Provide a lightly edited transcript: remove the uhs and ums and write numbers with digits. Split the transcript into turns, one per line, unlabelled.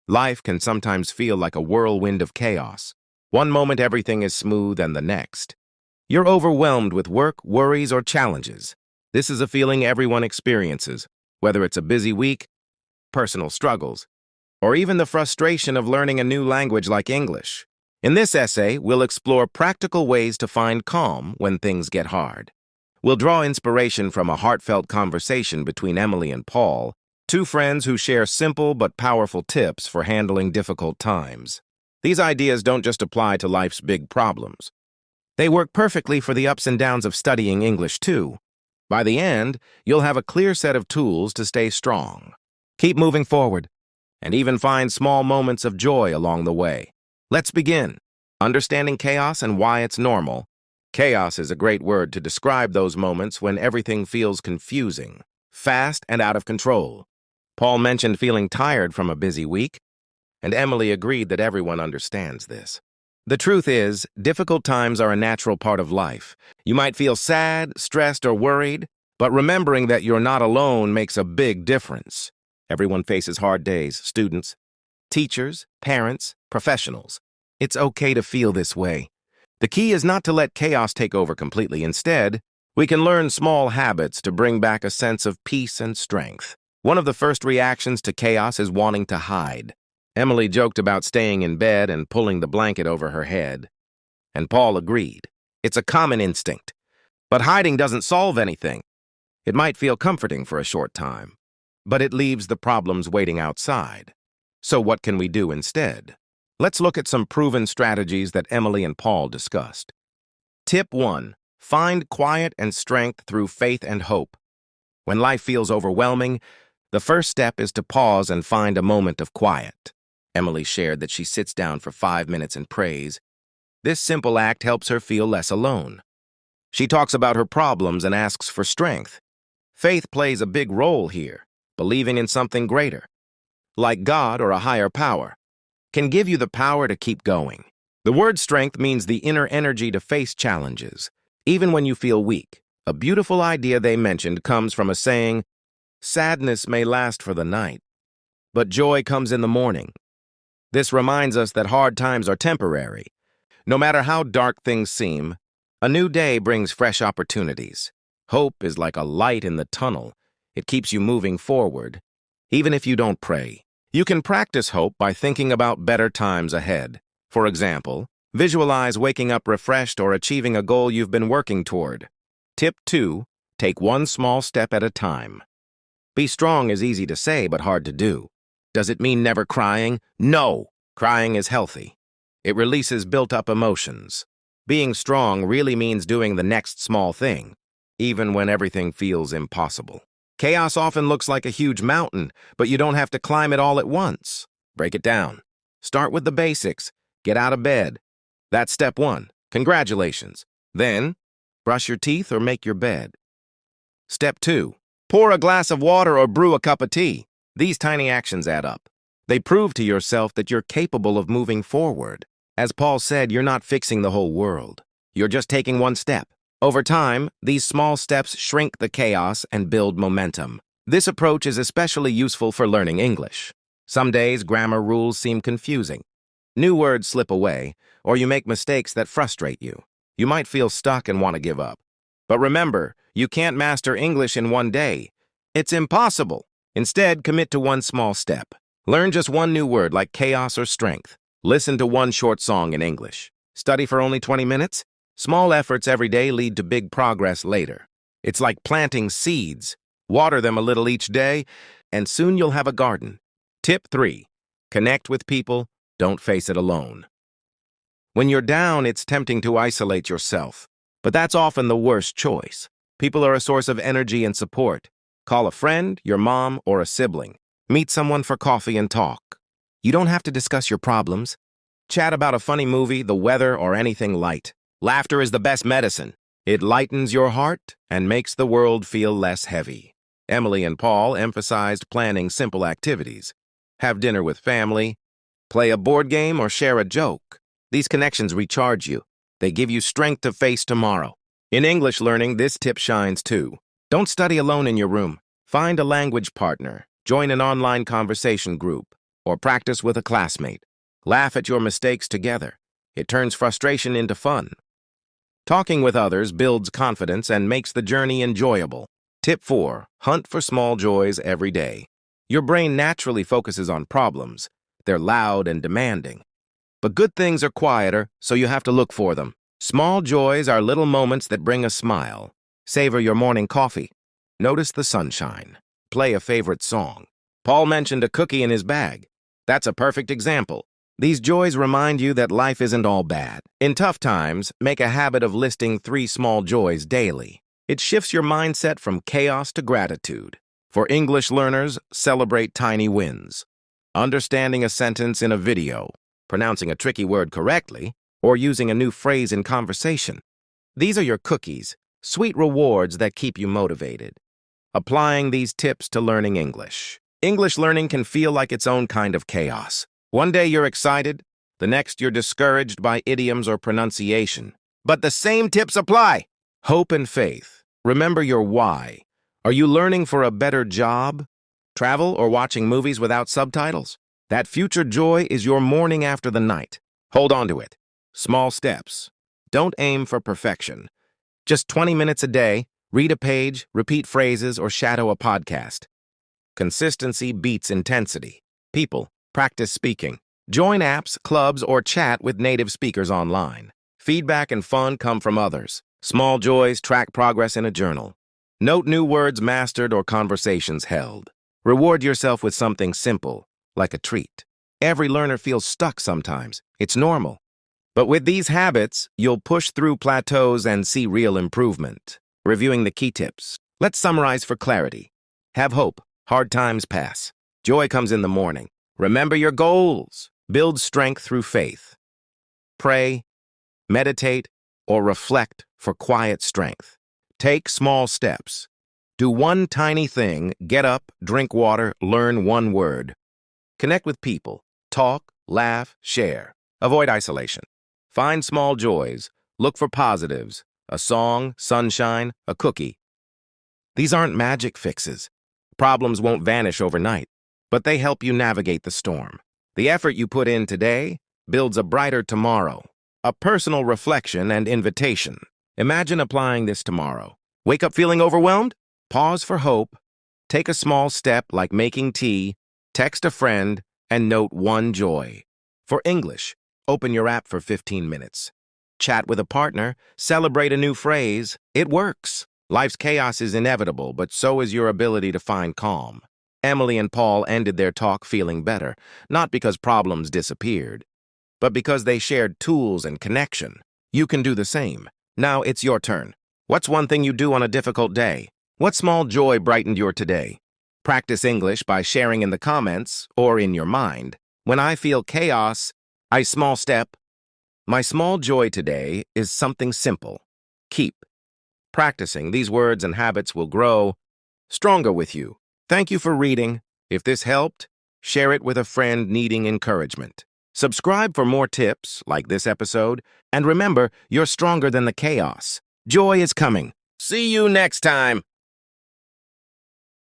Life can sometimes feel like a whirlwind of chaos. One moment everything is smooth and the next. You're overwhelmed with work, worries, or challenges. This is a feeling everyone experiences, whether it's a busy week, personal struggles, or even the frustration of learning a new language like English. In this essay, we'll explore practical ways to find calm when things get hard. We'll draw inspiration from a heartfelt conversation between Emily and Paul, two friends who share simple but powerful tips for handling difficult times. These ideas don't just apply to life's big problems. They work perfectly for the ups and downs of studying English, too. By the end, you'll have a clear set of tools to stay strong. Keep moving forward, and even find small moments of joy along the way. Let's begin. Understanding chaos and why it's normal. Chaos is a great word to describe those moments when everything feels confusing, fast, and out of control. Paul mentioned feeling tired from a busy week, and Emily agreed that everyone understands this. The truth is, difficult times are a natural part of life. You might feel sad, stressed, or worried, but remembering that you're not alone makes a big difference. Everyone faces hard days, students, teachers, parents, professionals. It's okay to feel this way. The key is not to let chaos take over completely. Instead, we can learn small habits to bring back a sense of peace and strength. One of the first reactions to chaos is wanting to hide. Emily joked about staying in bed and pulling the blanket over her head, and Paul agreed. It's a common instinct. But hiding doesn't solve anything. It might feel comforting for a short time, but it leaves the problems waiting outside. So what can we do instead? Let's look at some proven strategies that Emily and Paul discussed. Tip 1. Find quiet and strength through faith and hope. When life feels overwhelming, the first step is to pause and find a moment of quiet. Emily shared that she sits down for 5 minutes and prays. This simple act helps her feel less alone. She talks about her problems and asks for strength. Faith plays a big role here. Believing in something greater, like God or a higher power, can give you the power to keep going. The word strength means the inner energy to face challenges, even when you feel weak. A beautiful idea they mentioned comes from a saying, "Sadness may last for the night, but joy comes in the morning." This reminds us that hard times are temporary. No matter how dark things seem, a new day brings fresh opportunities. Hope is like a light in the tunnel. It keeps you moving forward, even if you don't pray. You can practice hope by thinking about better times ahead. For example, visualize waking up refreshed or achieving a goal you've been working toward. Tip 2. Take one small step at a time. Be strong is easy to say but hard to do. Does it mean never crying? No! Crying is healthy. It releases built-up emotions. Being strong really means doing the next small thing, even when everything feels impossible. Chaos often looks like a huge mountain, but you don't have to climb it all at once. Break it down. Start with the basics. Get out of bed. That's step 1. Congratulations. Then, brush your teeth or make your bed. Step 2. Pour a glass of water or brew a cup of tea. These tiny actions add up. They prove to yourself that you're capable of moving forward. As Paul said, you're not fixing the whole world. You're just taking one step. Over time, these small steps shrink the chaos and build momentum. This approach is especially useful for learning English. Some days, grammar rules seem confusing. New words slip away, or you make mistakes that frustrate you. You might feel stuck and want to give up. But remember, you can't master English in one day. It's impossible. Instead, commit to one small step. Learn just one new word like chaos or strength. Listen to one short song in English. Study for only 20 minutes? Small efforts every day lead to big progress later. It's like planting seeds. Water them a little each day, and soon you'll have a garden. Tip 3. Connect with people. Don't face it alone. When you're down, it's tempting to isolate yourself. But that's often the worst choice. People are a source of energy and support. Call a friend, your mom, or a sibling. Meet someone for coffee and talk. You don't have to discuss your problems. Chat about a funny movie, the weather, or anything light. Laughter is the best medicine. It lightens your heart and makes the world feel less heavy. Emily and Paul emphasized planning simple activities. Have dinner with family, play a board game, or share a joke. These connections recharge you. They give you strength to face tomorrow. In English learning, this tip shines too. Don't study alone in your room. Find a language partner. Join an online conversation group. or practice with a classmate. Laugh at your mistakes together. It turns frustration into fun. Talking with others builds confidence and makes the journey enjoyable. Tip 4. Hunt for small joys every day. Your brain naturally focuses on problems. They're loud and demanding. But good things are quieter, so you have to look for them. Small joys are little moments that bring a smile. Savor your morning coffee. Notice the sunshine. Play a favorite song. Paul mentioned a cookie in his bag. That's a perfect example. These joys remind you that life isn't all bad. In tough times, make a habit of listing 3 small joys daily. It shifts your mindset from chaos to gratitude. For English learners, celebrate tiny wins. Understanding a sentence in a video, pronouncing a tricky word correctly, or using a new phrase in conversation. These are your cookies, sweet rewards that keep you motivated. Applying these tips to learning English. English learning can feel like its own kind of chaos. One day you're excited, the next you're discouraged by idioms or pronunciation. But the same tips apply. Hope and faith. Remember your why. Are you learning for a better job, travel, or watching movies without subtitles? That future joy is your morning after the night. Hold on to it. Small steps. Don't aim for perfection. Just 20 minutes a day, read a page, repeat phrases, or shadow a podcast. Consistency beats intensity. People, practice speaking. Join apps, clubs, or chat with native speakers online. Feedback and fun come from others. Small joys track progress in a journal. Note new words mastered or conversations held. Reward yourself with something simple, like a treat. Every learner feels stuck sometimes. It's normal. But with these habits, you'll push through plateaus and see real improvement. Reviewing the key tips. Let's summarize for clarity. Have hope. Hard times pass. Joy comes in the morning. Remember your goals. Build strength through faith. Pray, meditate, or reflect for quiet strength. Take small steps. Do one tiny thing, get up, drink water, learn one word. Connect with people. Talk, laugh, share. Avoid isolation. Find small joys. Look for positives. A song, sunshine, a cookie. These aren't magic fixes. Problems won't vanish overnight, but they help you navigate the storm. The effort you put in today builds a brighter tomorrow. A personal reflection and invitation. Imagine applying this tomorrow. Wake up feeling overwhelmed? Pause for hope. Take a small step like making tea. Text a friend and note one joy. For English, open your app for 15 minutes. Chat with a partner. Celebrate a new phrase. It works. Life's chaos is inevitable, but so is your ability to find calm. Emily and Paul ended their talk feeling better, not because problems disappeared, but because they shared tools and connection. You can do the same. Now it's your turn. What's one thing you do on a difficult day? What small joy brightened your today? Practice English by sharing in the comments or in your mind. When I feel chaos, I small step. My small joy today is something simple. Keep practicing. These words and habits will grow stronger with you. Thank you for reading. If this helped, share it with a friend needing encouragement. Subscribe for more tips like this episode, and remember, you're stronger than the chaos. Joy is coming. See you next time.